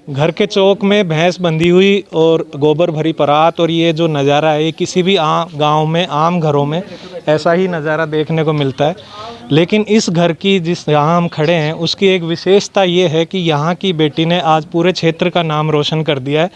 घर के चौक में भैंस बंधी हुई और गोबर भरी परात, और ये जो नज़ारा है ये किसी भी गांव में आम घरों में ऐसा ही नज़ारा देखने को मिलता है। लेकिन इस घर की जिस यहाँ हम खड़े हैं उसकी एक विशेषता ये है कि यहाँ की बेटी ने आज पूरे क्षेत्र का नाम रोशन कर दिया है।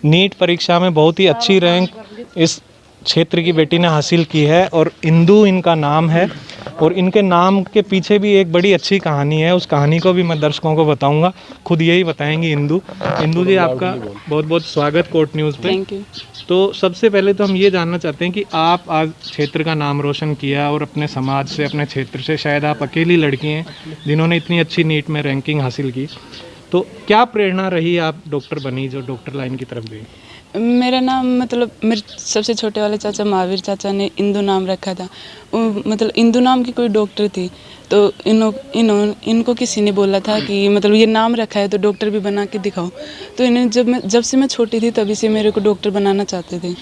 नीट परीक्षा में बहुत ही अच्छी रैंक इस क्षेत्र की बेटी ने हासिल की है और इंदु इनका नाम है। और इनके नाम के पीछे भी एक बड़ी अच्छी कहानी है, उस कहानी को भी मैं दर्शकों को बताऊंगा, खुद यही बताएंगी इंदु। इंदु जी, आपका बहुत बहुत स्वागत कोर्ट न्यूज़ पे। Thank you. तो सबसे पहले तो हम ये जानना चाहते हैं कि आप आज क्षेत्र का नाम रोशन किया और अपने समाज से, अपने क्षेत्र से शायद आप अकेली लड़की हैं जिन्होंने इतनी अच्छी नीट में रैंकिंग हासिल की, तो क्या प्रेरणा रही आप डॉक्टर बनी, जो डॉक्टर लाइन की तरफ गई? मेरा नाम मतलब मेरे सबसे छोटे वाले चाचा महावीर चाचा ने इंदु नाम रखा था। मतलब इंदु नाम की कोई डॉक्टर थी, तो इनको किसी ने बोला था कि मतलब ये नाम रखा है तो डॉक्टर भी बना के दिखाओ। तो इन्हें जब से मैं छोटी थी तभी से मेरे को डॉक्टर बनाना चाहते थे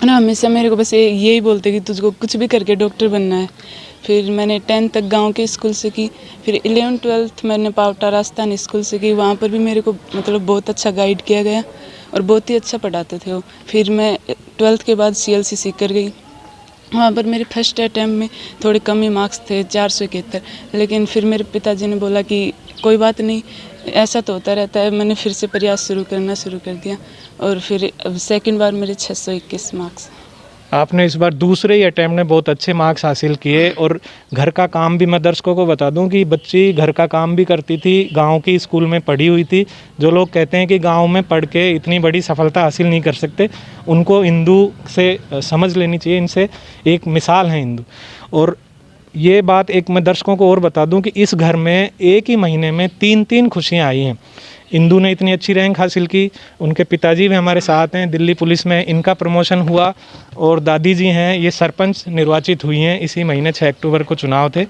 ना। हमेशा मेरे को बस यही बोलते कि तुझको कुछ भी करके डॉक्टर बनना है। फिर मैंने 10th तक गांव के स्कूल से की, फिर 11th-12th मैंने पावटा राजस्थान स्कूल से की। वहाँ पर भी मेरे को मतलब बहुत अच्छा गाइड किया गया और बहुत ही अच्छा पढ़ाते थे वो। फिर मैं 12th के बाद CLC सीकर गई। वहाँ पर मेरे फर्स्ट अटैम्प्ट में थोड़े कम ही मार्क्स थे, 471। लेकिन फिर मेरे पिताजी ने बोला कि कोई बात नहीं, ऐसा तो होता रहता है। मैंने फिर से प्रयास शुरू कर दिया और फिर अब सेकंड बार मेरे 621 मार्क्स। आपने इस बार दूसरे ही अटैम्प्ट में बहुत अच्छे मार्क्स हासिल किए। और घर का काम भी मैं दर्शकों को बता दूं कि बच्ची घर का काम भी करती थी, गांव की स्कूल में पढ़ी हुई थी। जो लोग कहते हैं कि गांव में पढ़ के इतनी बड़ी सफलता हासिल नहीं कर सकते, उनको इंदु से समझ लेनी चाहिए। इनसे एक मिसाल है इंदु। और ये बात एक मैं दर्शकों को और बता दूं कि इस घर में एक ही महीने में 3 खुशियाँ आई हैं। इंदु ने इतनी अच्छी रैंक हासिल की, उनके पिताजी भी हमारे साथ हैं, दिल्ली पुलिस में इनका प्रमोशन हुआ, और दादी जी हैं ये सरपंच निर्वाचित हुई हैं। इसी महीने 6 अक्टूबर को चुनाव थे।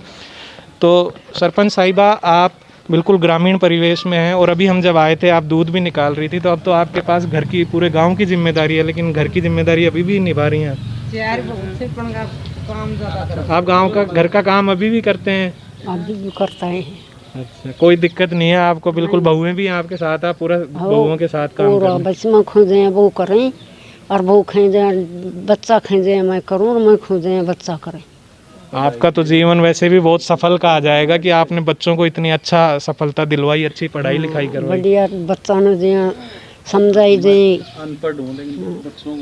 तो सरपंच साहिबा, आप बिल्कुल ग्रामीण परिवेश में हैं और अभी हम जब आए थे आप दूध भी निकाल रही थी, तो अब तो आपके पास घर की, पूरे गाँव की जिम्मेदारी है, लेकिन घर की जिम्मेदारी अभी भी निभा रही हैं आप? गाँव का घर का काम अभी भी करते हैं? अभी भी करता है। अच्छा, कोई दिक्कत नहीं है आपको? बिल्कुल बहुएं भी हैं आपके साथ, आप पूरा बहुओं के साथ काम पूरा करें? बस मैं खोजे वो करें और वो खेजे बच्चा खेजे मैं करूँ और मैं खोजे बच्चा करें। आपका तो जीवन वैसे भी बहुत सफल कहा जाएगा कि आपने बच्चों को इतनी अच्छा सफलता दिलवाई, अच्छी पढ़ाई लिखाई करवाई। बढ़िया बच्चा ने जी समझाई दे। अनपढ़ हूँ लेकिन बच्चों,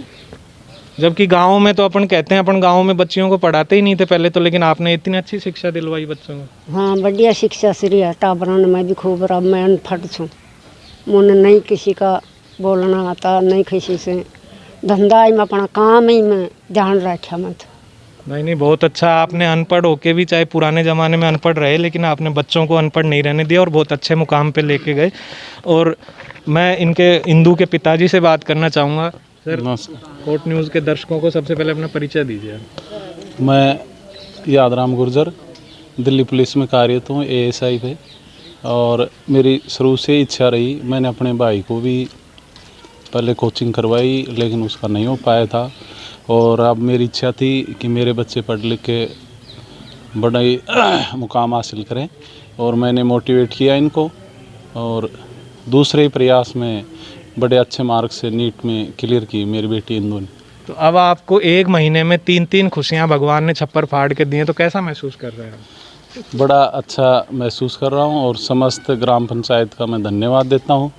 जबकि गाँव में तो अपन कहते हैं अपन गाँव में बच्चियों को पढ़ाते ही नहीं थे पहले तो, लेकिन आपने इतनी अच्छी शिक्षा दिलवाई बच्चों को। हाँ, बढ़िया शिक्षा श्री है टाबरान में भी खूब रहा। मैं अनपढ़ छूँ, मुझे नहीं किसी का बोलना आता, नहीं किसी से धंधा ही में अपना काम ही में ध्यान रखा मैं तो। नहीं, बहुत अच्छा। आपने अनपढ़ होके भी, चाहे पुराने ज़माने में अनपढ़ रहे, लेकिन आपने बच्चों को अनपढ़ नहीं रहने दिया और बहुत अच्छे मुकाम पे लेके गए। और मैं इनके इंदु के पिताजी से बात करना चाहूँगा। सर, कोर्ट न्यूज़ के दर्शकों को सबसे पहले अपना परिचय दीजिए। मैं यादराम गुर्जर, दिल्ली पुलिस में कार्यरत हूँ ASI पे। और मेरी शुरू से इच्छा रही, मैंने अपने भाई को भी पहले कोचिंग करवाई लेकिन उसका नहीं हो पाया था। और अब मेरी इच्छा थी कि मेरे बच्चे पढ़ लिख के बड़े मुकाम हासिल करें, और मैंने मोटिवेट किया इनको। और दूसरे ही प्रयास में बड़े अच्छे मार्क्स से नीट में क्लियर की मेरी बेटी इंदु ने। तो अब आपको एक महीने में 3 खुशियाँ भगवान ने छप्पर फाड़ के दी हैं, तो कैसा महसूस कर रहे हैं? बड़ा अच्छा महसूस कर रहा हूँ और समस्त ग्राम पंचायत का मैं धन्यवाद देता हूँ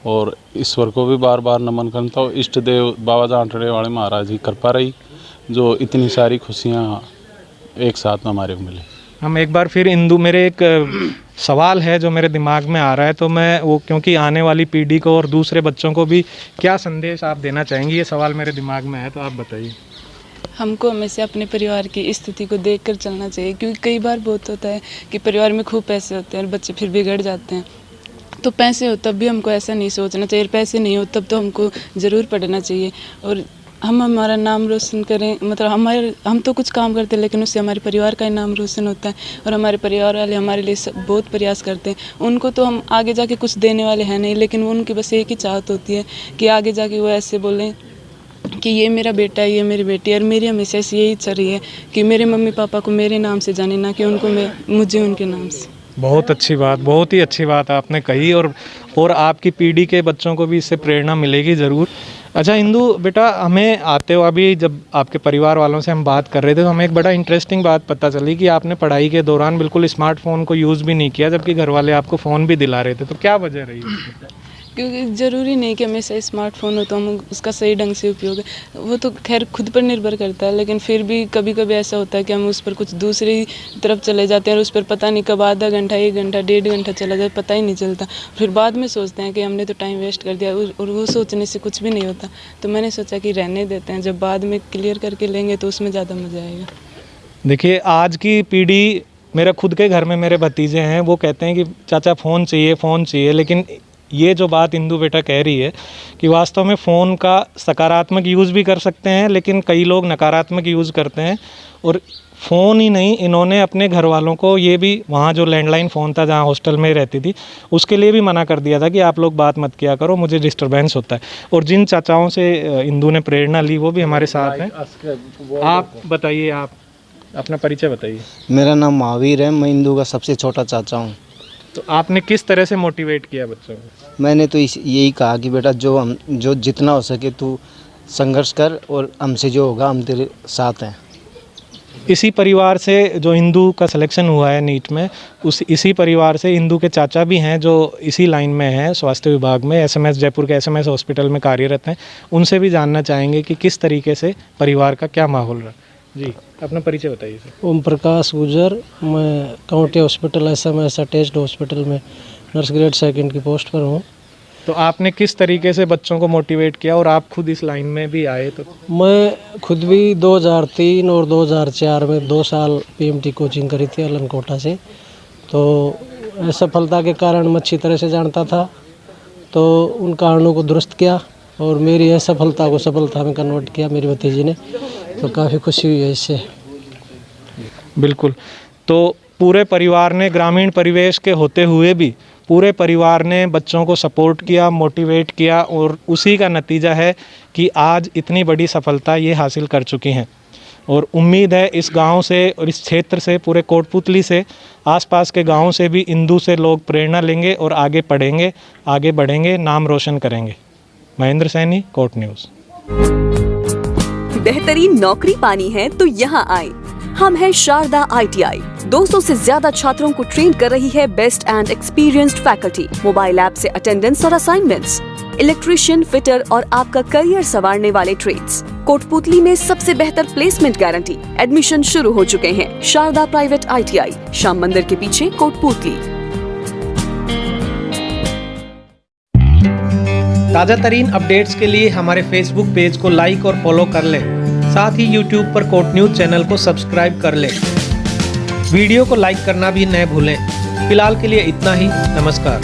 और ईश्वर को भी बार बार नमन करता हूँ। इष्ट देव बाबा जांटड़े वाले महाराज की कृपा रही, जो इतनी सारी खुशियाँ एक साथ में हमारे को मिली। हम एक बार फिर इंदु, मेरे एक सवाल है जो मेरे दिमाग में आ रहा है, तो मैं वो, क्योंकि आने वाली पीढ़ी को और दूसरे बच्चों को भी क्या संदेश आप देना चाहेंगी, ये सवाल मेरे दिमाग में है, तो आप बताइए। हमको हमेशा अपने परिवार की स्थिति को देखकर चलना चाहिए, क्योंकि कई बार बहुत होता है कि परिवार में खूब पैसे होते हैं और बच्चे फिर बिगड़ जाते हैं। तो पैसे हो तब भी हमको ऐसा नहीं सोचना चाहिए, पैसे नहीं हो तब तो हमको ज़रूर पढ़ना चाहिए और हम हमारा नाम रोशन करें। मतलब हम तो कुछ काम करते हैं लेकिन उससे हमारे परिवार का ही नाम रोशन होता है और हमारे परिवार वाले हमारे लिए बहुत प्रयास करते हैं। उनको तो हम आगे जाके कुछ देने वाले हैं नहीं, लेकिन उनकी बस एक ही चाहत होती है कि आगे जाके वो ऐसे बोलें कि ये मेरा बेटा है, ये मेरी बेटी है। और मेरी हमेशा से यही इच्छा रही है कि मेरे मम्मी पापा को मेरे नाम से जाने, ना कि उनको मुझे उनके नाम से। बहुत अच्छी बात, बहुत ही अच्छी बात आपने कही, और आपकी पीढ़ी के बच्चों को भी इससे प्रेरणा मिलेगी ज़रूर। अच्छा इंदु बेटा, हमें आते हो अभी जब आपके परिवार वालों से हम बात कर रहे थे तो हमें एक बड़ा इंटरेस्टिंग बात पता चली कि आपने पढ़ाई के दौरान बिल्कुल स्मार्टफोन को यूज़ भी नहीं किया, जबकि घर वाले आपको फ़ोन भी दिला रहे थे, तो क्या वजह रही उसकी? क्योंकि ज़रूरी नहीं कि हमेशा स्मार्टफोन हो तो हम उसका सही ढंग से उपयोग, वो तो खैर खुद पर निर्भर करता है, लेकिन फिर भी कभी कभी ऐसा होता है कि हम उस पर कुछ दूसरी तरफ चले जाते हैं और उस पर पता नहीं कब आधा घंटा, 1 घंटा, 1.5 घंटा चला जाए, पता ही नहीं चलता। फिर बाद में सोचते हैं कि हमने तो टाइम वेस्ट कर दिया, और वो सोचने से कुछ भी नहीं होता। तो मैंने सोचा कि रहने देते हैं, जब बाद में क्लियर करके लेंगे तो उसमें ज़्यादा मज़ा आएगा। देखिए आज की पीढ़ी, मेरा खुद के घर में मेरे भतीजे हैं, वो कहते हैं कि चाचा फ़ोन चाहिए, लेकिन ये जो बात इंदु बेटा कह रही है कि वास्तव में फ़ोन का सकारात्मक यूज़ भी कर सकते हैं, लेकिन कई लोग नकारात्मक यूज़ करते हैं। और फ़ोन ही नहीं, इन्होंने अपने घर वालों को ये भी, वहाँ जो लैंडलाइन फ़ोन था जहाँ हॉस्टल में रहती थी, उसके लिए भी मना कर दिया था कि आप लोग बात मत किया करो, मुझे डिस्टर्बेंस होता है। और जिन चाचाओं से इंदु ने प्रेरणा ली वो भी हमारे साथ हैं। आप बताइए, आप अपना परिचय बताइए। मेरा नाम महावीर है, मैं इंदु का सबसे छोटा चाचा हूँ। तो आपने किस तरह से मोटिवेट किया बच्चों को? मैंने तो यही कहा कि बेटा जो जितना हो सके तू संघर्ष कर, और हमसे जो होगा हम तेरे साथ हैं। इसी परिवार से जो इंदु का सिलेक्शन हुआ है नीट में, इसी परिवार से इंदु के चाचा भी हैं जो इसी लाइन में हैं, स्वास्थ्य विभाग में, एसएमएस जयपुर के एसएमएस हॉस्पिटल में कार्यरत हैं। उनसे भी जानना चाहेंगे कि किस तरीके से परिवार का क्या माहौल रहा। जी, अपना परिचय बताइए सर। ओम प्रकाश गुजर, मैं county hospital SMS attached hospital में नर्स ग्रेड 2 की पोस्ट पर हूँ। तो आपने किस तरीके से बच्चों को मोटिवेट किया और आप खुद इस लाइन में भी आए? तो मैं खुद भी 2003 और 2004 में 2 साल पीएमटी कोचिंग करी थी अलनकोटा से। तो असफलता के कारण मैं अच्छी तरह से जानता था, तो उन कारणों को दुरुस्त किया और मेरी असफलता को सफलता में कन्वर्ट किया मेरी भतीजी ने। तो काफ़ी खुशी हुई है इससे। बिल्कुल। तो पूरे परिवार ने, ग्रामीण परिवेश के होते हुए भी पूरे परिवार ने बच्चों को सपोर्ट किया, मोटिवेट किया, और उसी का नतीजा है कि आज इतनी बड़ी सफलता ये हासिल कर चुकी हैं। और उम्मीद है इस गांव से और इस क्षेत्र से, पूरे कोटपुतली से, आसपास के गांवों से भी इंदु से लोग प्रेरणा लेंगे और आगे पढ़ेंगे, आगे बढ़ेंगे, नाम रोशन करेंगे। महेंद्र सैनी, कोट न्यूज़। बेहतरीन नौकरी पानी है तो यहाँ आए। हम हैं शारदा ITI। 200 से ज्यादा छात्रों को ट्रेन कर रही है best and experienced faculty. Mobile app से अटेंडेंस और असाइनमेंट्स, इलेक्ट्रिशियन, फिटर और आपका करियर संवारने वाले ट्रेड्स। कोटपुतली में सबसे बेहतर प्लेसमेंट गारंटी। एडमिशन शुरू हो चुके हैं। शारदा प्राइवेट ITI, श्याम मंदिर के पीछे, कोटपुतली। ताज़ा तरीन अपडेट्स के लिए हमारे फेसबुक पेज को लाइक और फॉलो कर लें। साथ ही यूट्यूब पर कोट न्यूज़ चैनल को सब्सक्राइब कर लें। वीडियो को लाइक करना भी न भूलें। फिलहाल के लिए इतना ही। नमस्कार।